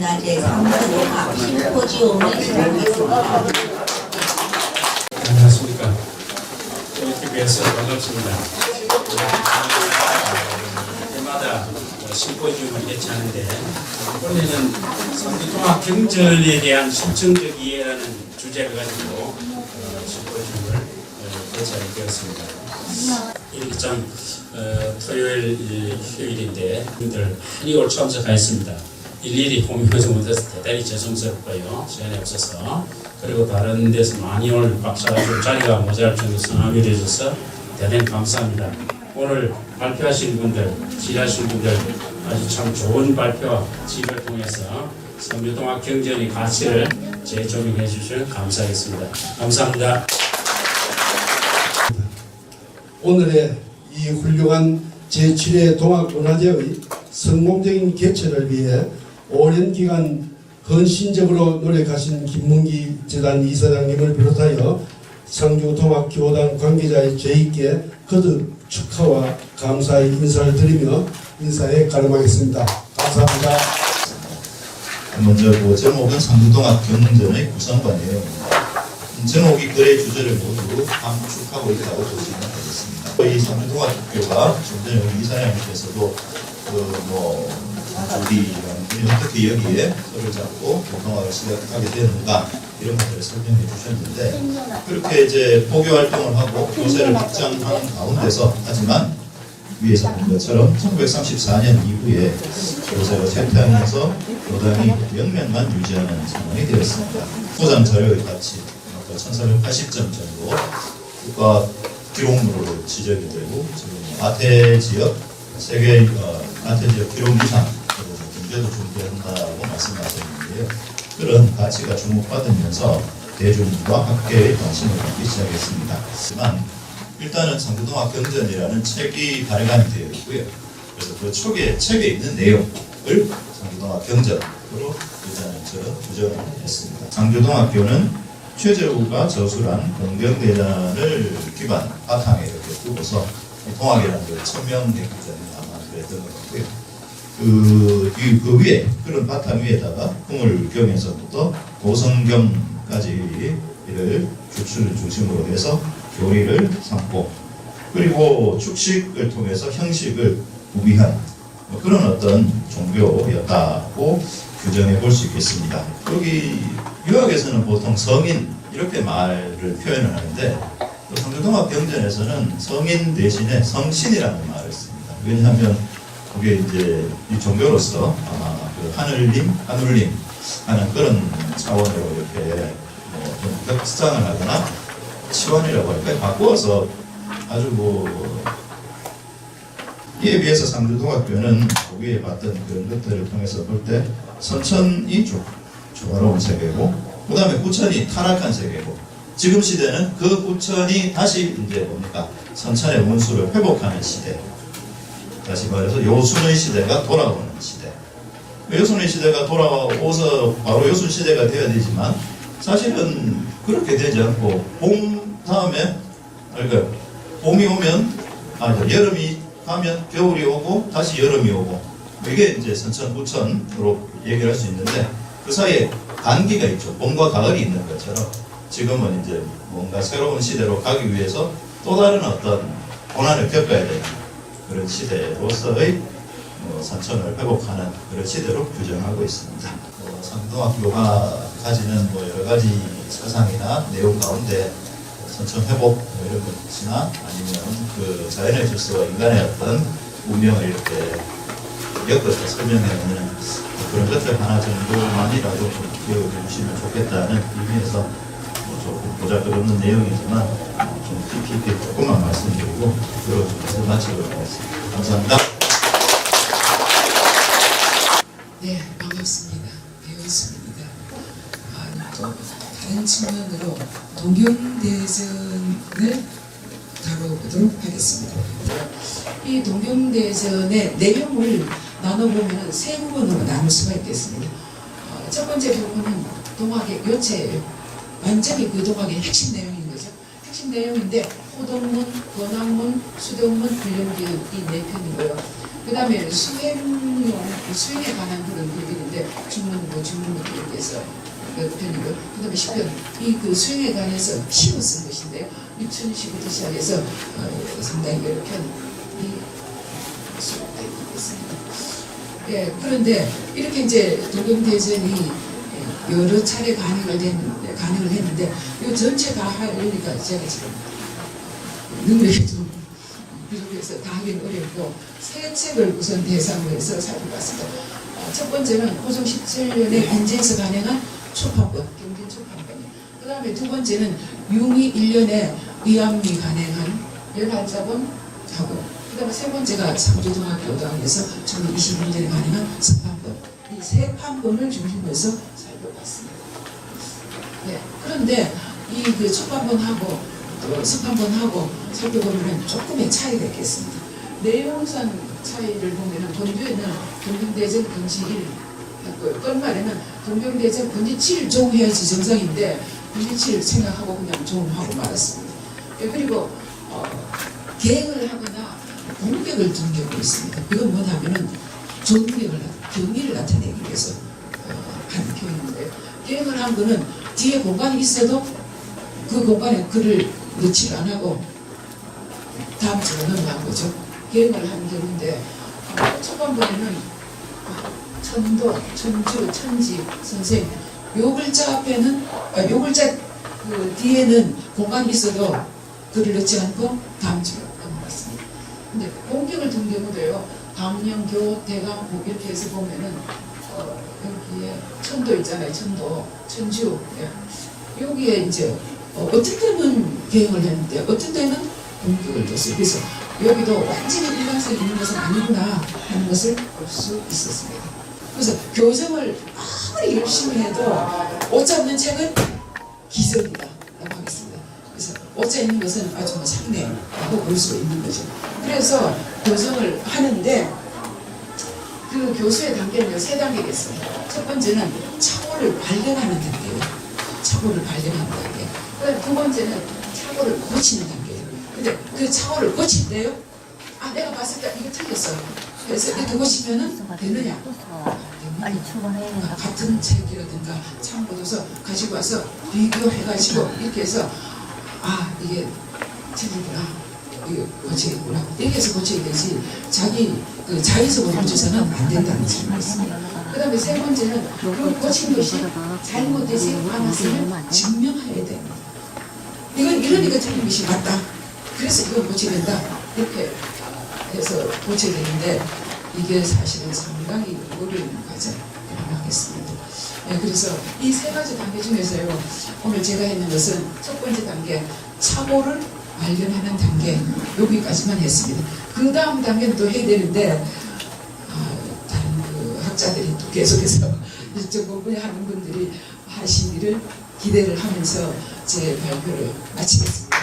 동학문화재 상주동학 심포지움을 시작했습니다. 안녕하십니까. 이렇게 뵈서 반갑습니다. 해마다 심포지움을 개최하는데 올해는 상주동학 경전에 대한 실증적 이해라는 주제를 가지고 심포지움을 개최하게 되었습니다. 이렇게 참 토요일 휴일인데 분들 많이 올 참석하였습니다. 일일이 공유하지 못해서 대단히 죄송스럽고요. 시간이 없어서. 그리고 다른 데서 많이 올 박사가지고 자리가 모자랄 정도 성함이 되셔서 대단히 감사합니다. 오늘 발표하신 분들, 지휘하신 분들 아주 참 좋은 발표와 지휘를 통해서 상주동학 경전의 가치를 재조명해 주시면 감사하겠습니다. 감사합니다. 오늘의 이 훌륭한 제7회 동학문화제의 성공적인 개최를 위해 오랜 기간 헌신적으로 노력하신 김문기 재단 이사장님을 비롯하여 상주동학교단 관계자의 저희께 거듭 축하와 감사의 인사를 드리며 인사에 가름하겠습니다. 감사합니다. 먼저 제목은 상주동학 경전의 구성과 내용입니다. 제목이 글의 주제를 모두 함축하고 있다고 보시면 되겠습니다. 이 상주동학교가 좀 전에 우리 이사장님께서도 우리라는 분이 어떻게 여기에 서로 잡고 동학을 시작하게 되는가 이런 것들을 설명해 주셨는데, 그렇게 이제 포교 활동을 하고 교세를 확장하는 가운데서, 하지만 위에서 본 것처럼 1934년 이후에 교세가 쇠퇴하면서 교단이 영면만 유지하는 상황이 되었습니다. 포장 자료의 가치 1480점 정도 국가 기록물로 지적이 되고, 지금 아태 지역 세계 아태 지역 기록 이상 문제도 존재한다고 말씀하셨는데요. 그런 가치가 주목받으면서 대중과 학계의 관심을 받기 시작했습니다. 하지만 일단은 상주동학 경전이라는 책이 발간이 되어 있고요. 그래서 그 책에 있는 내용을 상주동학 경전으로 일단은 규정을 했습니다. 상주동학교는 최재우가 저술한 공경대전을 기반 바탕에 이렇게 두고서 동학이라는 걸 천명했기 때문에 아마 그랬던 것 같고요. 그 위에, 그런 바탕 위에다가 풍을경에서부터 고성경까지 이를 주출을 중심으로 해서 교리를 삼고, 그리고 축식을 통해서 형식을 구비한 그런 어떤 종교였다고 규정해 볼 수 있겠습니다. 여기 유학에서는 보통 성인 이렇게 말을 표현을 하는데, 상주동학 경전에서는 성인 대신에 성신이라는 말을 씁니다. 왜냐하면 그게 이제 이 종교로서 아마 그 하늘님 하는 그런 차원으로 이렇게 좀 격상을 하거나 치환이라고 할까요? 바꾸어서 아주 이에 비해서 상주동학교는 위에 봤던 그런 것들을 통해서 볼 때 선천이 조화로운 세계고, 그 다음에 후천이 타락한 세계고, 지금 시대는 그 후천이 다시 이제 뭡니까? 선천의 운수를 회복하는 시대. 다시 말해서 요순의 시대가 돌아오는 시대. 요순의 시대가 돌아와서 바로 요순 시대가 되어야 되지만, 사실은 그렇게 되지 않고 봄 다음에, 그러니까 봄이 오면 여름이 가면 겨울이 오고 다시 여름이 오고, 이게 이제 선천 후천으로 얘기를 할 수 있는데, 그 사이에 간기가 있죠. 봄과 가을이 있는 것처럼 지금은 이제 뭔가 새로운 시대로 가기 위해서 또 다른 어떤 고난을 겪어야 되는 그런 시대로서의 선천을 회복하는 그런 시대로 규정하고 있습니다. 상주동학교가 가지는 여러 가지 사상이나 내용 가운데 선천 회복 이런 것이나 아니면 그 자연의 질서와 인간의 어떤 운명을 이렇게 엮어서 설명해오는 그런 것들 하나 정도만이라도 좀 기억해 주시면 좋겠다는 의미에서 조금 보잘것없는 내용이지만 좀 깊이 있게 조금만 말씀드리고 들어주셔서 마치도록 하겠습니다. 감사합니다. 네, 반갑습니다. 배웠습니다. 또 다른 측면으로 동경대전을 다뤄보도록 하겠습니다. 이 동경대전의 내용을 나눠보면 세 부분으로 나눌 수가 있겠습니다. 첫 번째 부분은 동학의 요체예요. 완전히 그 동학의 핵심 내용인 거죠. 핵심 내용인데 호동문, 권학문, 수동문, 불령기의 이 네 편이고요. 그 다음에 수행에 관한 그런 글들인데 중문부터 이렇게 해서 몇 편이고, 그 다음에 10편, 이 그 수행에 관해서 시로 쓴 것인데요. 2010부터 시작해서 상당히 여러 편이 수록되어 있습니다. 예, 그런데 이렇게 이제 동경대전이 여러 차례 간행을 했는데 이 전체 다 하려니까 제가 지금 능력이 좀 부족해서 다 하긴 어렵고 세 책을 우선 대상으로 해서 살펴봤습니다. 첫 번째는 호종 17년에 현지에서 간행한 초판본, 경진 초판본이에요. 그 다음에 두 번째는 융이 1년에 의암리 간행한 11자본 하고, 그 다음에 세 번째가 상주중학교당에서 1921년에 간행한 석판본. 이 세 판본을 중심으로 해서 살펴봤습니다. 네, 그런데 이 그 초판본하고 또 석판본하고 살펴보면 조금의 차이가 있겠습니다. 내용상 차이를 보면 본주에는 동경대전 근시 1 했고요. 끝말에는 동경대전 근시 7 종해야지 정상인데 근시 7 생각하고 그냥 종하고 말았습니다. 그리고 계획을 하거나 공격을 둔 경우가 있습니다. 이건 뭐냐면은 경의를 나타내기 위해서 하는 표현인데요. 계획을 한 거는 뒤에 공간이 있어도 그 공간에 글을 넣지 안 하고 다음 주로 넘어간 거죠. 계획을 하는 경우인데 초반부에는 천도, 천주, 천지, 선생 요 글자 앞에는 요 글자 그 뒤에는 공간이 있어도 글을 넣지 않고 다음 주로 넘어갔습니다. 근데 공격을 둔 경우도요. 강령, 교, 대강 이렇게 해서 보면은 여기에 천도 있잖아요. 천도, 천주. 예. 여기에 이제 어떤 때는 계획을 했는데 어떤 때는 공격을 뒀어요. 그래서 여기도 완전히 일관성이 있는 것은 아니구나 하는 것을 볼 수 있었습니다. 그래서 교정을 아무리 열심히 해도 오자 없는 책은 기적이다 라고 하겠습니다. 그래서 오자 있는 것은 아주 상례라고 볼 수 있는 거죠. 그래서 교정을 하는데 그 교수의 단계는 세 단계가 있습니다. 첫 번째는 착오를 발견하는 단계예요. 착오를 발견하는 단계. 그다음에 두 번째는 착오를 고치는 단계예요. 근데 그 착오를 고칠 때요. 아, 내가 봤을 때 이거 틀렸어. 그래서 이렇게 고치면은 되느냐? 빨리 출발해야 된다. 같은 책이라든가 참고도서 가지고 와서 비교해가지고 이렇게 해서 아, 이게 틀리구나. 이거 고치겠구나. 이렇게 해서 고쳐야 되지. 자기 그 자의적으로 고쳐서는 안 된다는 질문이었습니다. 그 다음에 세 번째는 그 고친 것이 잘못되지 않았음을 증명해야 됩니다. 이건 이러니까 틀린 것이 맞다. 그래서 이걸 고쳐야 된다. 이렇게 해서 고쳐야 되는데 이게 사실은 상당히 어려운 과정이라고 하겠습니다. 네, 그래서 이 세 가지 단계 중에서요. 오늘 제가 했는 것은 첫 번째 단계 착오를 발견하는 단계 여기까지만 했습니다. 그 다음 단계는 또 해야 되는데 다른 그 학자들이 또 계속해서 이쪽 부분에 하는 분들이 하시기를 기대를 하면서 제 발표를 마치겠습니다.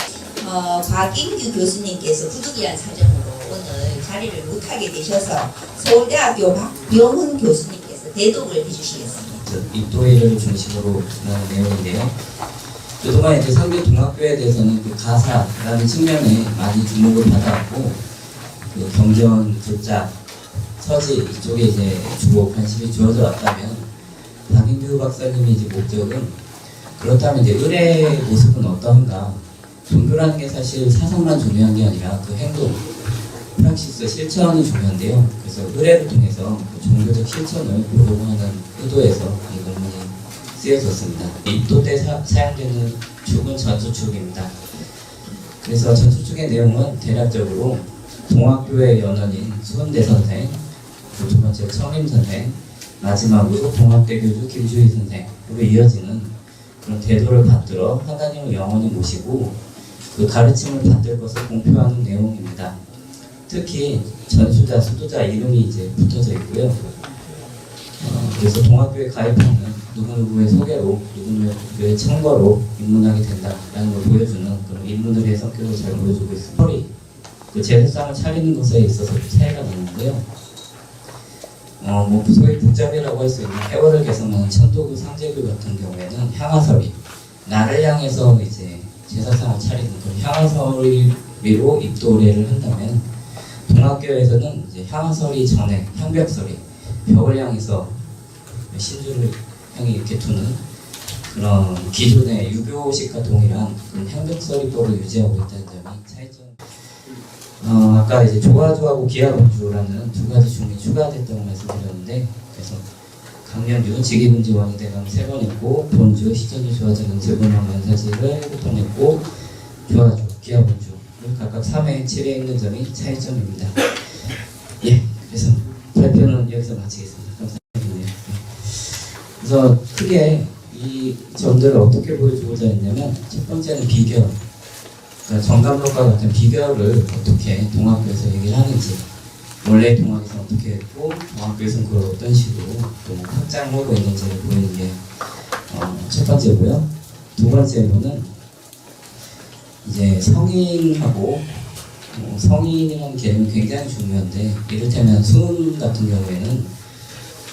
박인규 교수님께서 부득이한 사정으로 오늘 자리를 못하게 되셔서 서울대학교 박병훈 교수님께서 대독을 해주시겠습니다. 입도회를 중심으로 하는 내용인데요. 그동안 이제 상대 동학교에 대해서는 그 가사라는 측면에 많이 주목을 받아왔고, 그 경전, 글자, 서지 이쪽에 이제 주로 관심이 주어져 왔다면, 박인규 박사님의 이제 목적은 그렇다면 이제 을의 모습은 어떤가? 종교라는 게 사실 사상만 중요한 게 아니라 그 행동, 프락시스, 실천이 중요한데요. 그래서 의례를 통해서 그 종교적 실천을 보려고 하는 의도에서 이 논문이 쓰여졌습니다. 입도 때 사용되는 축은 전수축입니다. 그래서 전수축의 내용은 대략적으로 동학교의 연원인 수은대 선생, 두 번째 청임 선생, 마지막으로 동학대교주 김주희 선생으로 이어지는 그런 대도를 받들어 하나님을 영원히 모시고 그 가르침을 받들 것을 공표하는 내용입니다. 특히 전수자, 수도자 이름이 이제 붙어져 있고요. 그래서 동학교에 가입하면 누구누구의 소개로, 누구누구의 청거로 입문하게 된다라는 걸 보여주는 그런 인문들의 성격을 잘 보여주고 있습니다. 그 제사상을 차리는 것에 있어서 차이가 나는데요. 뭐 소위 북잡이라고 할 수 있는 해월을 개성하는 천도교, 상제교 같은 경우에는 향화설이 나를 향해서 이제 제사상을 차리는 그런 향화설이로 입도례를 한다면 동학교에서는 이제 향설이 전에 향벽설이 벽을 향해서 신주를 향해 이렇게 두는 그런 기존의 유교식과 동일한 그런 향벽설이법을 유지하고 있다는 점이 차이점. 아까 이제 조화조하고 기하본주라는 두 가지 중이 추가됐다고 말씀드렸는데, 그래서 강연주 직위분지원이 대강 3번 했고, 본주 시전주 조화자는 제본왕 연사지를 1번 했고, 조화조 기하본주를 각각 3회 7회 있는 점이 차이점입니다. 예, 그래서 발표는 여기서 마치겠습니다. 감사합니다. 그래서 크게 이 점들을 어떻게 보여주고자 했냐면, 첫 번째는 비결, 그러니까 정감록과 같은 비결을 어떻게 동학교에서 얘기를 하는지, 원래 동학에서 어떻게 했고 동학교에서는 그걸 어떤 식으로 또 확장하고 있는지를 보이는 게 첫 번째고요. 두 번째로는 이제 성인하고 성인이라는 개념이 굉장히 중요한데, 이를테면 수은 같은 경우에는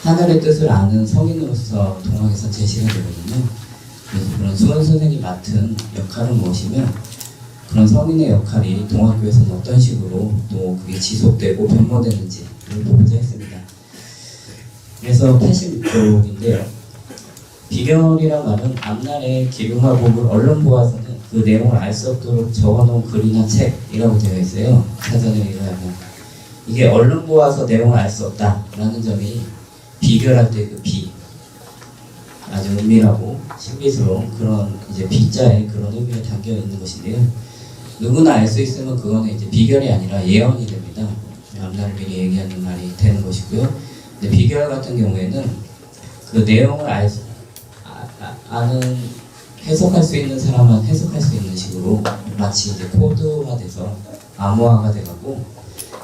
하늘의 뜻을 아는 성인으로서 동학에서 제시가 되거든요. 그래서 그런 수은 선생이 맡은 역할은 무엇이며, 그런 성인의 역할이 동학교에서는 어떤 식으로 또 그게 지속되고 변모되는지를 보고자 했습니다. 그래서 86쪽인데요. 비결이란 말은 앞날에 기lum화복을 언론 보아서는 그 내용을 알 수 없도록 적어놓은 글이나 책이라고 되어 있어요. 사전에 의하면. 이게 언론 보아서 내용을 알 수 없다라는 점이 비결할 때 그 비, 아주 은밀하고 신비스러운 그런 이제 비자에 그런 의미가 담겨 있는 것인데요. 누구나 알 수 있으면 그거는 이제 비결이 아니라 예언이 됩니다. 앞날을 미리 얘기하는 말이 되는 것이고요. 근데 비결 같은 경우에는 그 내용을 아는 해석할 수 있는 사람만 해석할 수 있는 식으로 마치 이제 코드화돼서 암호화가 돼가고,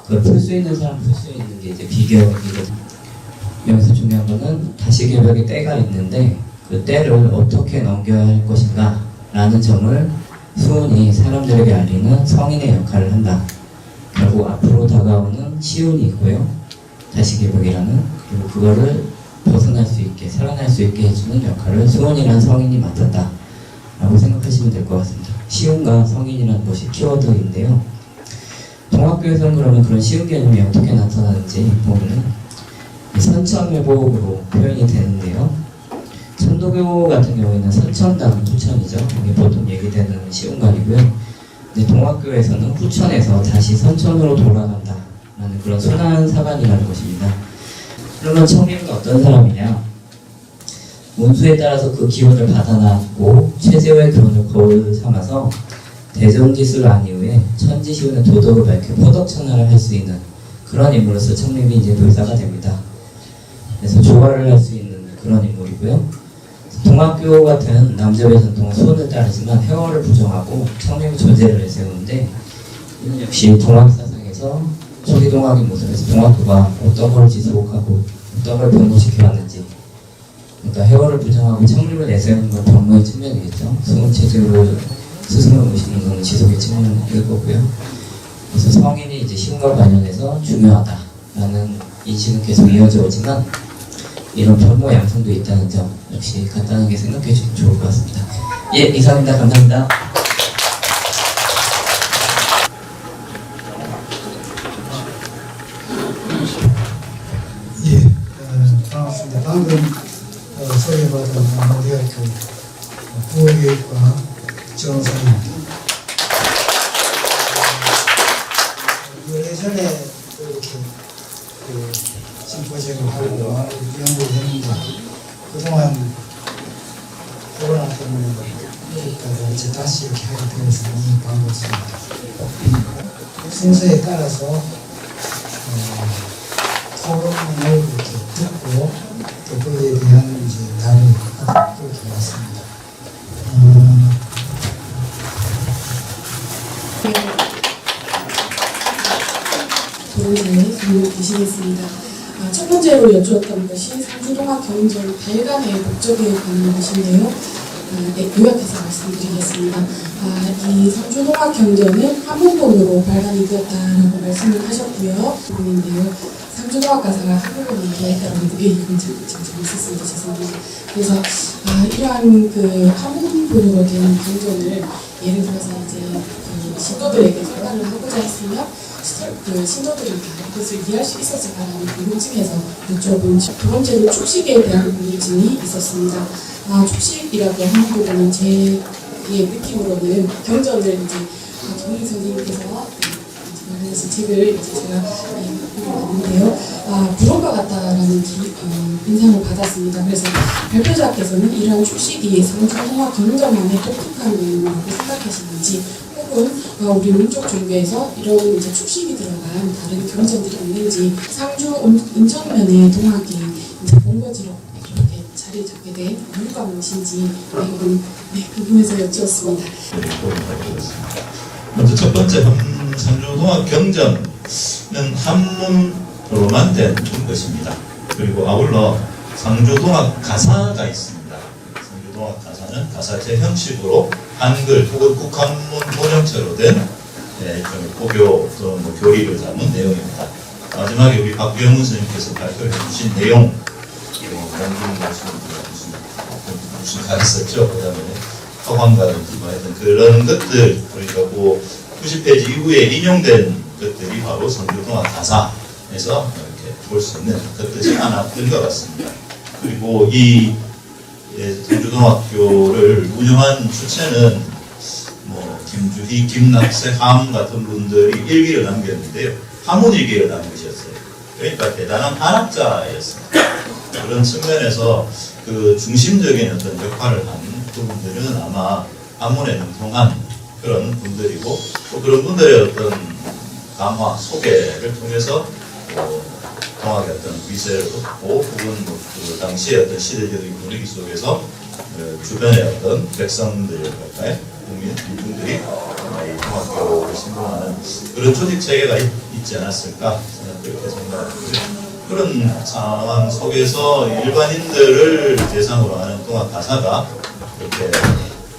그걸 풀 수 있는 사람 풀 수 있는 게 이제 비결이거든요. 여기서 중요한 거는 다시개벽의 때가 있는데 그 때를 어떻게 넘겨야 할 것인가 라는 점을 수은이 사람들에게 알리는 성인의 역할을 한다. 결국 앞으로 다가오는 시운이 있고요, 다시개벽이라는, 그리고 그거를 벗어날 수 있게 살아날 수 있게 해주는 역할을 수은이라는 성인이 맡았다 라고 생각하시면 될 것 같습니다. 시운과 성인이라는 것이 키워드인데요. 동학교에서는 그러면 그런 시운 개념이 어떻게 나타나는지 보면은 선천회복으로 표현이 되는데요. 천도교 같은 경우에는 선천다는 후천이죠. 이게 보통 얘기되는 시운관이고요. 근데 동학교에서는 후천에서 다시 선천으로 돌아간다 라는 그런 순환 사관이라는 것입니다. 그러면 청림은 어떤 사람이냐? 운수에 따라서 그 기운을 받아놨고 최재호의 교훈을 거울 삼아서 대정지수를 한 이후에 천지시운의 도덕을 밝혀 포덕천하를 할 수 있는 그런 인물로서 청림이 이제 묘사가 됩니다. 그래서 조화를 할 수 있는 그런 인물이고요. 동학교 같은 남자의 전통은 수운을 따르지만 해월을 부정하고 청림의 존재를 내세우는데, 이는 역시 동학사상에서 초기 동학의 모습에서 동학교가 어떤 걸 지속하고 어떤 걸 변모시켜 왔는지, 그러니까 해월을 부정하고 청림을 내세우는 건 변모의 측면이겠죠. 수운 체제로 스승을 모시는 것은 지속의 측면일 거고요. 그래서 성인이 이제 시운과 관련해서 중요하다라는 인식은 계속 이어져 오지만 이런 변모 양상도 있다는 점 역시 간단하게 생각해 주시면 좋을 것 같습니다. 예, 이상입니다. 감사합니다. 예, 반갑습니다. 방금 소개받은 고등학교 국어교육과 정사입니다. 예전에 이렇게 심포지엄을 하고 연구를 했는데, 그동안 코로나 때문에 이제 다시 이렇게 하게 되어서 너무 반갑습니다. 순서에 따라서 토론을 이렇게 듣고 또 그에 대한 이제 답을 그렇게 왔습니다. 도움을 드리겠습니다. 첫 번째로 여쭈었던 것이 상주동학 경전 발간의 목적에 관한 것인데요. 요약해서 말씀드리겠습니다. 이 상주동학 경전은 한문본으로 발간이 되었다라고 말씀을 하셨고요. 부분인데요. 상주동학 가사가 한문본으로 되었다는데 이건 좀 있었습니다. 죄송합니다. 그래서 이러한 그 한문본으로 된 경전을 예를 들어서 이제 신도들에게 발간을 하고자 했으면 그 신도들이 다 그것을 이해할 수 있었을까라는 궁금증에서 여쭤본 두 번째로 축식에 대한 궁금증이 있었습니다. 축식이라고 하는 부분은 제 느낌으로는 경전을 이제 정희 선생님께서 말하신 책을 이제 제가 읽어봤는데요. 부러움과 같다라는 인상을 받았습니다. 그래서 발표자께서는 이러한 축식이 상주동화 경전만의 독특한 내용이라고 생각하시는지, 혹은 우리 민족 종교에서 이런 이제 축식이 들어간 다른 경전들이 있는지, 상주 은천면의 동학이 이제 본거지로 이렇게 자리 잡게 된 이유가 무엇인지 궁금해서 여쭈었습니다. 먼저 첫 번째 상주동학 경전은 한문으로만 된 것입니다. 그리고 아울러 상주동학 가사가 있습니다. 상주동학 가사는 가사체 형식으로 한글 혹은 국한문 번역체로 된 고교 또는 교리를 담은 내용입니다. 마지막에 우리 박병훈 선생님께서 발표해 주신 내용, 무슨 가 있었죠? 그 다음에 허광가든지 뭐 하여튼 그런 것들, 그러니까 90페이지 이후에 인용된 것들이 바로 상주동학 가사에서 이렇게 볼 수 있는 것들이 하나인 것 같습니다. 그리고 이 상주동학교를 운영한 주체는 김주희, 김낙세, 함 같은 분들이 일기를 남겼는데요. 함운일기를 남기셨어요. 그러니까 대단한 한학자였습니다. 그런 측면에서 그 중심적인 어떤 역할을 한 부분들은 아마 한문에 능통한 그런 분들이고, 또 그런 분들의 어떤 강화, 소개를 통해서 동학의 어떤 위세를 얻고, 혹은 그 당시의 어떤 시대적인 분위기 속에서 주변의 어떤 백성들과의 국민, 민중들이 이 동학교를 신봉하는 그런 조직 체계가 있지 않았을까 그렇게 생각하고요. 그런 상황 속에서 일반인들을 대상으로 하는 동학 가사가 이렇게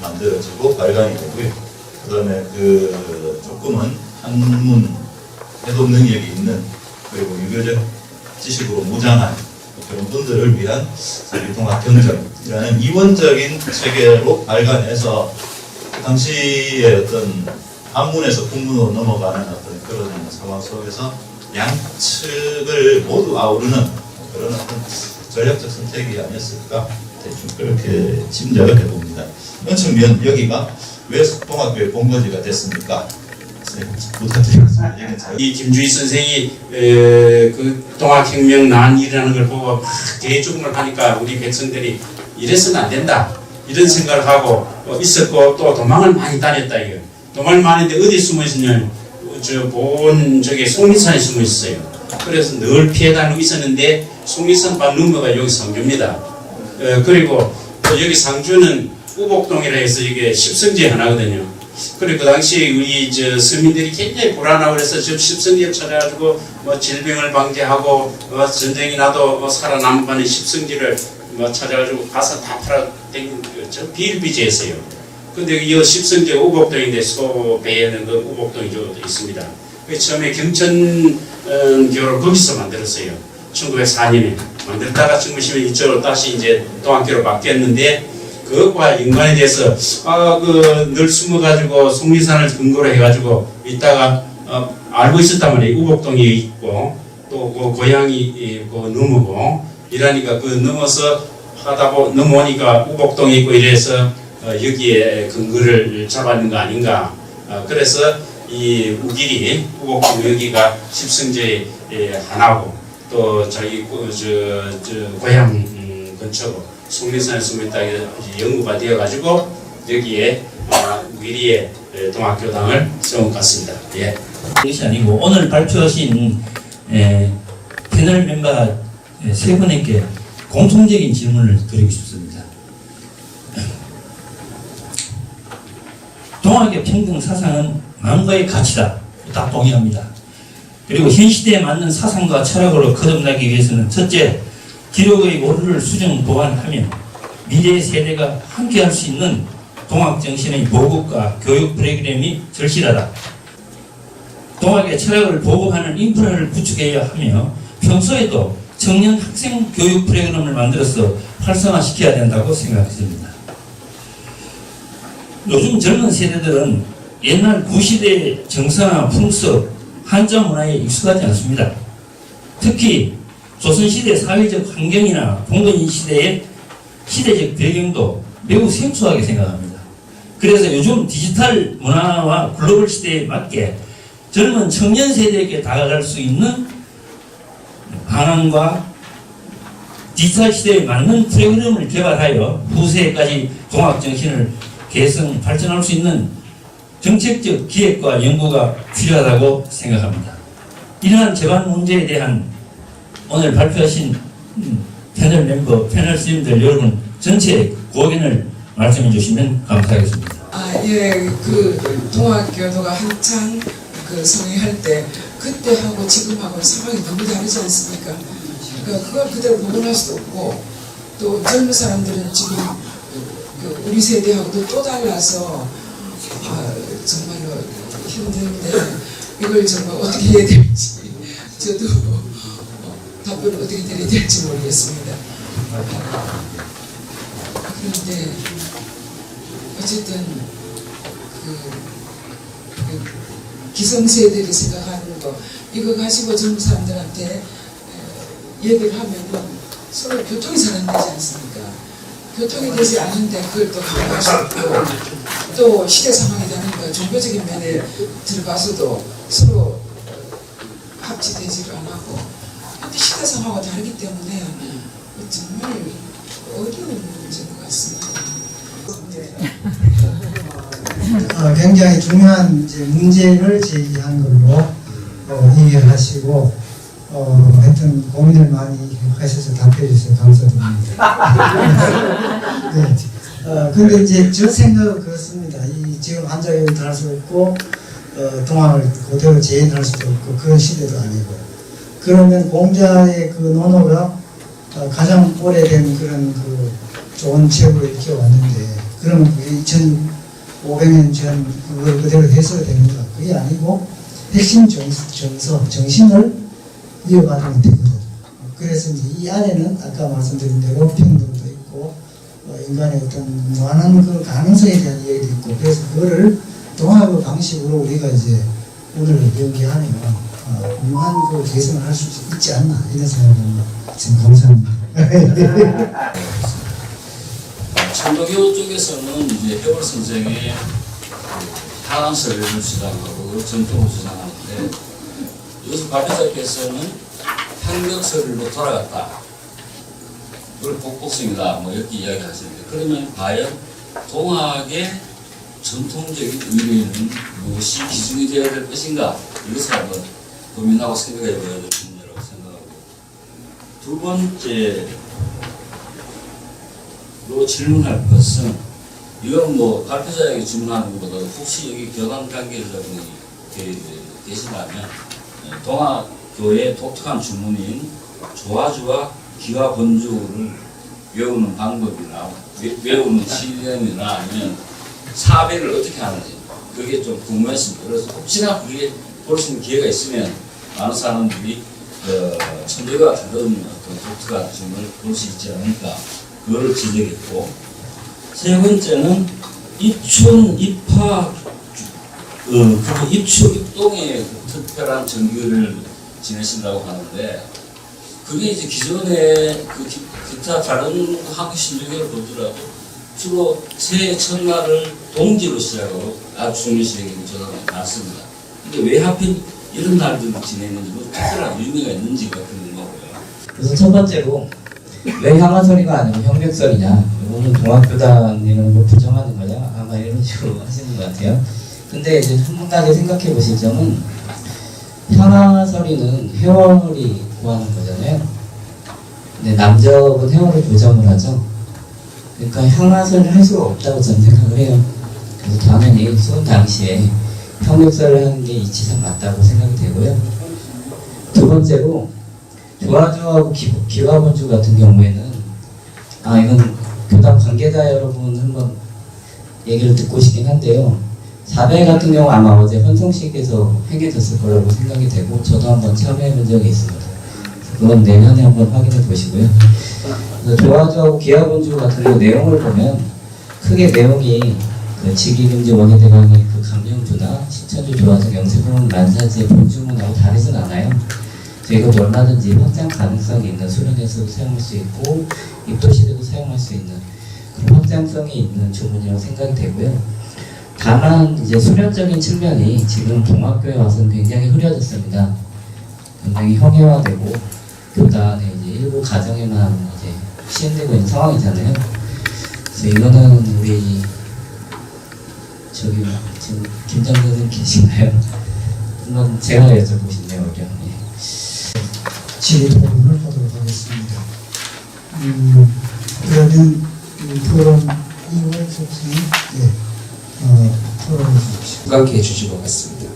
만들어지고 발간이 되고요. 그 다음에 조금은 한문 해독 능력이 있는, 그리고 유교적 지식으로 무장한 그런 분들을 위한 상주동학 경전이라는 이원적인 체계로 발간해서 그 당시의 어떤 한문에서 국문으로 넘어가는 어떤 그런 상황 속에서 양측을 모두 아우르는 그런 어떤 전략적 선택이 아니었을까, 대충 그렇게 짐작을 해봅니다. 어느 측면 여기가 왜 동학교의 본거지가 됐습니까? 부탁드리겠습니다. 이 김주희 선생이 그 동학혁명 난이라는 걸 보고 막 대죽음을 하니까 우리 백성들이 이래서는 안 된다 이런 생각을 하고 있었고, 또 도망을 많이 다녔다. 이거 도망을 많이 했는데 어디 숨어 있었냐면 저기 속리산에 숨어 있었어요. 그래서 늘 피해 다니고 있었는데 속리산 반 넘어가 여기 상주입니다. 그리고 또 여기 상주는 우복동이라 해서 이게 십성지 하나거든요. 그리고 그 당시 우리 서민들이 굉장히 불안하고 그래서 저 십성지를 찾아가지고 질병을 방지하고 전쟁이 나도 살아남는 십성지를 찾아가지고 가서 다 팔아다니는 저 비일비재했어요. 근데 이 십성지가 우복동인데 소배에는 그 우복동이 있습니다. 처음에 경천교를 거기서 만들었어요. 1904년에 만들다가 1910년 이쪽으로 다시 이제 동학교로 바뀌었는데, 그것과 연관에 대해서 늘 숨어가지고 속리산을 근거로 해가지고 있다가 알고 있었단 말이에요. 우복동이 있고 또 그 고향이 넘어고 이러니까 그 넘어서 넘어오니까 우복동이 있고 이래서 여기에 근거를 잡았는 거 아닌가. 그래서 이 우길이 우복동 여기가 십성지의 하나고, 또 자기 고향 근처고 속리산에 숨어있다 연구가 되어가지고 여기에 우길이의 동학교당을 세운 것 같습니다. 예. 것이 아니고 오늘 발표하신 패널 멤버 세 분에게 공통적인 질문을 드리고 싶습니다. 동학의 평등 사상은 만과의 가치다. 딱 동의합니다. 그리고 현 시대에 맞는 사상과 철학으로 거듭나기 위해서는 첫째, 기록의 오류를 수정 보완하며 미래 세대가 함께할 수 있는 동학 정신의 보급과 교육 프로그램이 절실하다. 동학의 철학을 보급하는 인프라를 구축해야 하며 평소에도 청년 학생 교육 프로그램을 만들어서 활성화시켜야 된다고 생각했습니다. 요즘 젊은 세대들은 옛날 구시대의 정서나 풍습, 한자 문화에 익숙하지 않습니다. 특히 조선시대 사회적 환경이나 봉건인 시대의 시대적 배경도 매우 생소하게 생각합니다. 그래서 요즘 디지털 문화와 글로벌 시대에 맞게 젊은 청년 세대에게 다가갈 수 있는 방안과 디지털 시대에 맞는 프로그램을 개발하여 후세까지 동학정신을 개성 발전할 수 있는 정책적 기획과 연구가 필요하다고 생각합니다. 이러한 제반 문제에 대한 오늘 발표하신 패널 멤버, 패널 스님들 여러분 전체의 고견을 말씀해 주시면 감사하겠습니다. 예, 그 동학교도가 한창 그 성행할 때 그때하고 지금하고 상황이 너무 다르지 않습니까? 그러니까 그걸 그대로 복원할 수도 없고 또 젊은 사람들은 지금 그 우리 세대하고도 또 달라서 정말로 힘든데 이걸 정말 어떻게 해야 될지 저도 답변을 어떻게 드려야 될지 모르겠습니다. 그런데 어쨌든 기성세대들이 생각하는 거 이거 가지고 젊은 사람들한테 얘기를 하면은 서로 교통이 잘 안 되지 않습니까? 교통이 되지 않는데 그걸 또 강요할 수 없고 또 시대 상황이 다르니까 종교적인 면에 들어가서도 서로 합치되지를 안 하고 근데 시대 상황과 다르기 때문에 정말 어려운 문제인 것 같습니다. 굉장히 중요한 이제 문제를 제기한 걸로 해결하시고 하여튼 고민을 많이 하셔서 답해 주셔서 감사드립니다. 네. 근데 이제 저 생각은 그렇습니다. 이 지금 한자교육도 할 수 없고 동학을 그대로 재현할 수도 없고 그런 시대도 아니고 그러면 공자의 그 논어가 가장 오래된 그런 그 좋은 책으로 이렇게 왔는데 그러면 그게 2500년 전 그걸 그대로 했어야 됩니다. 그게 아니고 핵심 정신을 이어가면 되거든. 그래서 이제 이 안에는 아까 말씀드린 대로 평등도 있고 인간의 어떤 무한한 그 가능성에 대한 이야기도 있고 그래서 그거를 동학의 방식으로 우리가 이제 오늘 연기하면 무한 그 개선을 할 수 있지 않나 이런 생각을 지금 감사합니다. 천도교 쪽에서는 이제 해월 선생의 하란설을 주장하고 그걸 전통으로 주장하는데 여기서 발표자께서는 한격설로 돌아갔다. 그걸 복복성이다. 뭐 이렇게 이야기하시는데 그러면 과연 동학의 전통적인 의미는 무엇이 기준이 되어야 될 것인가? 이것을 한번 고민하고 생각해 봐야 될 문제라고 생각하고 두 번째로 질문할 것은 이건 뭐 발표자에게 질문하는 것보다 혹시 여기 교단 관계자분이 계시다면 동학교의 독특한 주문인 조화주와 기와 번주를 외우는 방법이나 외우는 시점이나 아니면 사배를 어떻게 하는지 그게 좀 궁금했습니다. 그래서 혹시나 그게 볼 수 있는 기회가 있으면 많은 사람들이 천재가 다른 어떤 독특한 주문을 볼 수 있지 않을까 그거를 지적했고 세 번째는 입춘, 입하, 입추, 입동의 특별한 정규를 지내신다고 하는데 그게 이제 기존의 기타 다른 한국 신조교를 보더라도 주로 새해 첫날을 동지로 시작하고 아주 중요시되는 저도 많습니다. 근데 왜 하필 이런 날들을 지내는지 뭐 특별한 의미가 있는지가 궁금하고요. 그래서 첫 번째로 왜 향화설이가 아니고 형백설이냐 이거는 동학교단이라는 걸 부정하는 거냐 아마 이런 식으로 하시는 것 같아요. 근데 이제 한 가지 생각해 보실 점은 향화설이는 회월이 구하는 거잖아요. 근데 남적은 회월을 보정을 하죠. 그러니까 향화설을 할 수가 없다고 저는 생각을 해요. 그래서 당연히 수은 당시에 형백설을 하는 게 이치상 맞다고 생각이 되고요. 두 번째로 조화주하고 기와본주 같은 경우에는 이건 교단 관계자 여러분 한번 얘기를 듣고 싶긴 한데요. 사배 같은 경우 아마 어제 헌성식에서 행해졌을 거라고 생각이 되고 저도 한번 참여해 본 적이 있습니다. 그건 내년에 한번 확인해 보시고요. 조화주하고 기와본주 같은 경우 내용을 보면 크게 내용이 그 직위금지 원효대강의 그 강령주나 신천주 조화적 영세보험 만사제 본주문하고 다르진 않아요. 저희가 얼마든지 확장 가능성이 있는 수련에서도 사용할 수 있고 입도시대도 사용할 수 있는 그런 확장성이 있는 주문이라고 생각이 되고요. 다만 이제 수련적인 측면이 지금 동학교에 와서는 굉장히 흐려졌습니다. 굉장히 형해화되고 교단의 이제 일부 가정에만 이제 시행되고 있는 상황이잖아요. 그래서 이거는 우리 저기 지금 김장대님 계신가요? 한번 제가 여쭤보고 싶네요, 우리. 질의 토론을 하도록 하겠습니다. 그러면 토론 이월 속수님 토론해 주십시오. 부각해 주실 것 같습니다.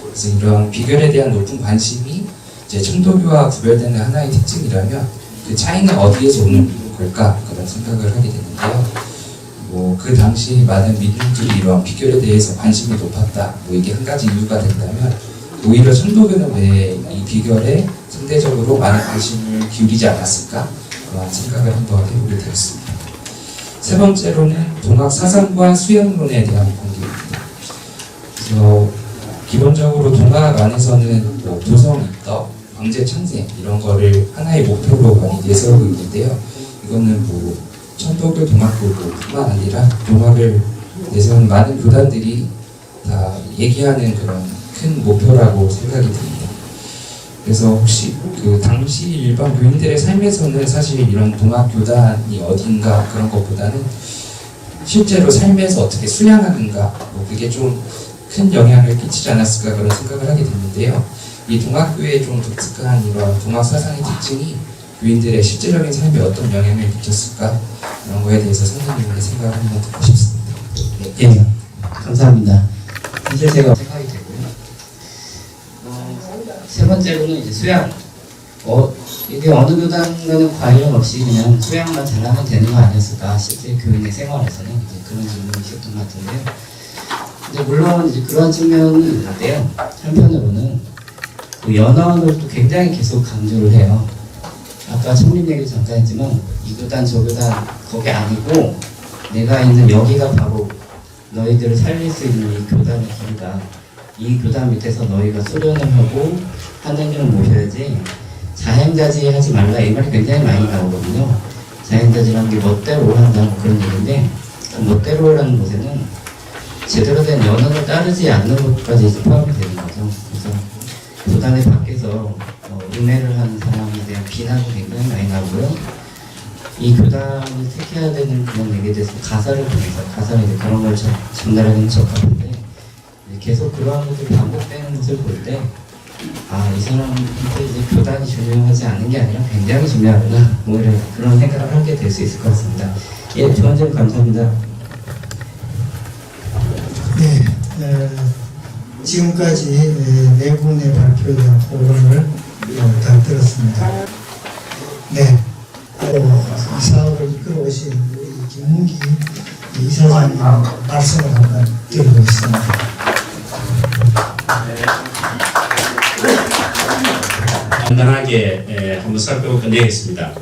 그래서 이런 비결에 대한 높은 관심이 이제 청도교와 구별되는 하나의 특징이라면 그 차이는 어디에서 오는 걸까 그런 생각을 하게 되는데요. 뭐 그 당시 많은 민중들이 이런 비결에 대해서 관심이 높았다. 뭐 이게 한 가지 이유가 된다면 오히려 청도교는 왜 이 비결에 상대적으로 많은 관심을 기울이지 않았을까 그런 생각을 한번 해보게 되었습니다. 세 번째로는 동학 사상과 수양론에 대한 관계입니다. 그래서 기본적으로 동학 안에서는 뭐 도성 입덕, 황제 창생 이런 거를 하나의 목표로 많이 내세우고 있는데요. 이거는 뭐 천도교 동학교뿐만 아니라 동학을 내세운 많은 교단들이 다 얘기하는 그런 큰 목표라고 생각이 듭니다. 그래서 혹시 그 당시 일반 교인들의 삶에서는 사실 이런 동학교단이 어딘가 그런 것보다는 실제로 삶에서 어떻게 수양하는가 뭐 그게 좀 큰 영향을 끼치지 않았을까 그런 생각을 하게 됐는데요. 이 동학교의 좀 독특한 이런 동학 사상의 특징이 교인들의 실제적인 삶에 어떤 영향을 미쳤을까 이런 거에 대해서 선생님의 생각을 한번 듣고 싶습니다. 예, 감사합니다. 사실 제가 생각이 되고요. 세 번째로는 이제 수양. 이게 어느 교단과는 관련 없이 그냥 수양만 잘하면 되는 거 아니었을까? 실제 교인의 생활에서는 이제 그런 질문이 있었던 것 같은데요. 근데 물론 이제 그런 측면은 있는데요. 한편으로는 그 연언을 또 굉장히 계속 강조를 해요. 아까 청림 얘기 잠깐 했지만 이 교단 저 교단 거기 아니고 내가 있는 여기가 바로 너희들을 살릴 수 있는 이 교단의 길이다. 이 교단 밑에서 너희가 수련을 하고 하느님을 모셔야지 자행자지 하지 말라 이 말이 굉장히 많이 나오거든요. 자행자지라는 게 멋대로 한다는 그런 얘기인데 그 멋대로라는 곳에는 제대로 된 연언을 따르지 않는 것까지 이제 포함이 되는 거죠. 그래서 교단의 밖에서 음해를 하는 사람에 대한 비난이 굉장히 많이 나오고요. 이 교단을 택해야 되는 그런 얘기에 대해서 가사를 통해서 가사를 이제 그런 걸 전달하기는 적합한데 계속 그러한 것들이 반복되는 것을 볼 때 이 사람한테 이제 교단이 중요하지 않은 게 아니라 굉장히 중요하구나 뭐 이런 그런 생각을 하게 될 수 있을 것 같습니다. 예, 좋은 점 감사합니다. 네, 지금까지 네 분의 발표에 대한 토론을 다 들었습니다. 네, 이 사업을 이끌어오신 우리 김문기 이사장님 말씀을 한번 들어보겠습니다. 간단하게 한번 살펴보고 끝내겠습니다.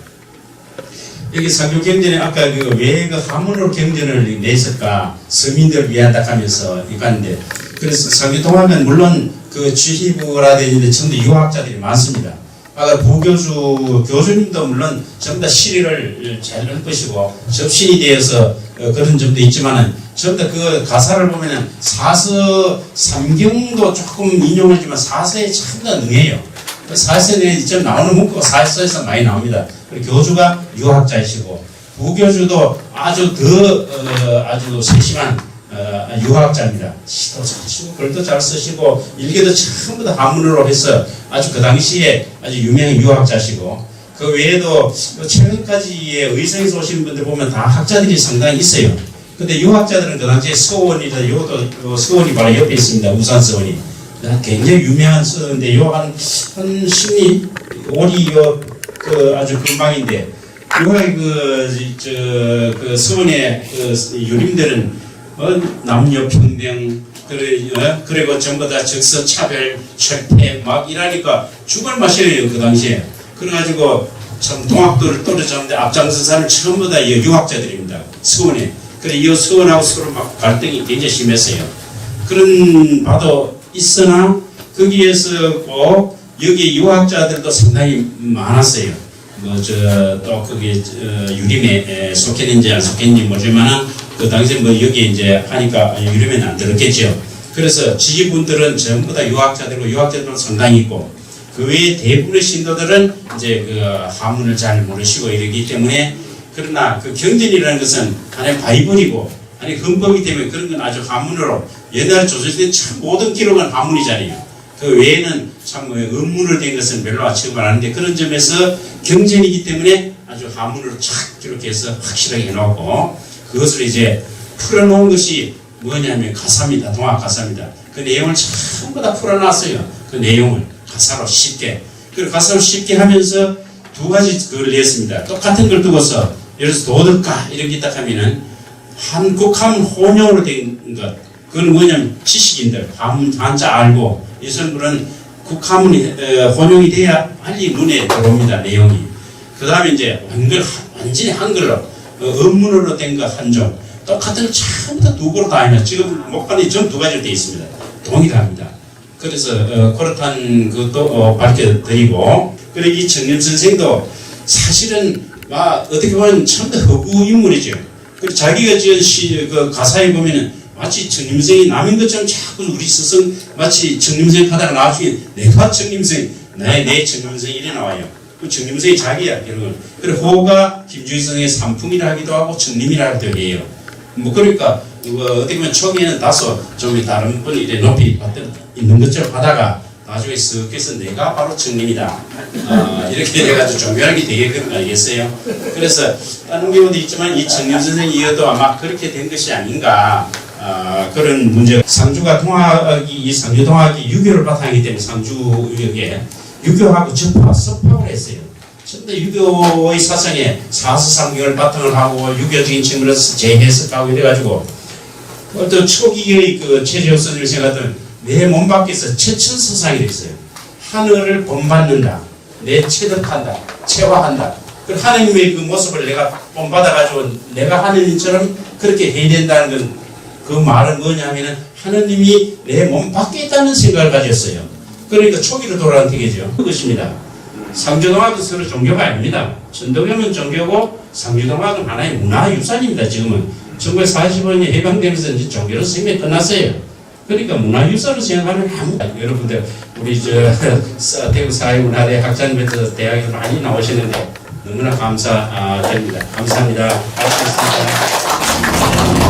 여기 사교 경전에 아까 왜 그 화문으로 경전을 냈을까 서민들을 위한다 하면서 이건데 그래서 사교 통하면 물론 그 취희부라든지 전부 유학자들이 많습니다. 아까 부교수 교수님도 물론 전부 다 시리를 잘 할 것이고 접신이 되어서 그런 점도 있지만은 전부 다 그 가사를 보면은 사서 삼경도 조금 인용하지만 사서에 참 더 능해요. 사서에 좀 나오는 문구가 사서에서 많이 나옵니다. 그리고 교주가 유학자이시고 부교주도 아주 아주 세심한 유학자입니다. 시도 잘 치고 글도 잘 쓰시고 일기도 전부 다 한문으로 해서 아주 그 당시에 아주 유명한 유학자시고 그 외에도 최근까지의 의성에서 오신 분들 보면 다 학자들이 상당히 있어요. 근데 유학자들은 그 당시에 서원이다. 이것도 서원이 바로 옆에 있습니다. 우산 서원이. 굉장히 유명한 서원인데 요 한 심리 올이 아주 금방인데 요의 그 서원의 그 유림들은 남녀 평등 그리고 전부 다 적선 차별 철폐 막 이러니까 죽을 맛이에요 그 당시에. 그래가지고 참 동학도를 떨어졌는데 앞장선 사람 전부 다 유학자들입니다. 서원에. 그래 이 서원하고 서로 막 갈등이 굉장히 심했어요. 그런 바도 있으나 거기에서 꼭 여기 유학자들도 상당히 많았어요. 또 그게 유림에 속했는지 안 속했는지 모르지만 그 당시에 여기 이제 하니까 유림에는 안 들었겠죠. 그래서 지지분들은 전부 다 유학자들고 유학자들은 상당히 있고 그 외에 대부분의 신도들은 이제 그 한문을 잘 모르시고 이러기 때문에 그러나 그 경전이라는 것은 하나의 바이블이고 하나의 헌법이기 때문에 그런 건 아주 한문으로 옛날 조선시대 참 모든 기록은 한문이잖아요. 그 외에는 참 음문으로 된 것은 별로 취급을 안 하는데 그런 점에서 경전이기 때문에 아주 한문으로 착 기록해서 확실하게 해놓고 그것을 이제 풀어놓은 것이 뭐냐면 가사입니다. 동학 가사입니다. 그 내용을 전부 다 풀어놨어요. 그 내용을 가사로 쉽게. 그리고 가사로 쉽게 하면서 두 가지 그걸 냈습니다. 똑같은 걸 두고서 예를 들어서 도덕가 이런 게 딱 하면은 한국함 혼용으로 된 것. 그건 뭐냐면 지식인들 한자 알고 이 사람들은 국함이 혼용이 돼야 빨리 눈에 들어옵니다. 내용이. 그 다음에 이제 완전히 한글로 음문으로 된 거 한종. 똑같은 걸 전부 다 두 그릇 다 하면 지금 목판이 전 두 가지로 되어 있습니다. 동일합니다. 그래서 그렇다는 것도 밝혀드리고 그리고 이 정림 선생도 사실은 어떻게 보면 참 더 허구 인물이죠. 그리고 자기가 지은 그 가사에 보면은 마치 정림생이 남인 것처럼 자꾸 우리 스승 마치 정림생 하다가 나중에 내가 정림생 내 정림생 이래 나와요. 그 정림생이 자기야 이런 걸. 그리고 호가 김주희성의 삼풍이라 하기도 하고 정림이라 하기도 해요. 그러니까 어떻게 보면 초기에는 다소 좀 다른 분이 이래 높이 있는 것처럼 하다가 나중에 쓱 해서 내가 바로 정림이다. 이렇게 돼가지고 종교하는 게 되게 그런 거 아니겠어요? 그래서 다른 경우도 있지만 이 정림 선생이어도 아마 그렇게 된 것이 아닌가. 그런 문제. 상주가 이 상주 동학이 유교를 바탕이기 때문에 상주역에 유교하고 접합을 했어요. 전부 유교의 사상에 사서상경을 바탕을 하고 유교적인 측면에서 재해석하고 이래가지고 또 초기의 그 최재호 선생님이 생각하던 내 몸 밖에서 체천서상이 있어요. 하늘을 본받는다. 내 체득한다. 체화한다. 그 하느님의 그 모습을 내가 본받아가지고 내가 하느님처럼 그렇게 해야 된다는 건 그 말은 뭐냐면은 하느님이 내 몸 밖에 있다는 생각을 가졌어요. 그러니까 초기로 돌아가는 되겠죠. 그것입니다. 상주동학은 서로 종교가 아닙니다. 천도교는 종교고 상주동학은 하나의 문화유산입니다. 지금은 1945년에 해방되면서 이제 종교로 생명이 끝났어요. 그러니까 문화유산으로 생각하면 여러분들 우리 대구 사회문화대 학장님들 대학에 많이 나오시는데 너무나 감사드립니다. 감사합니다. 고맙습니다.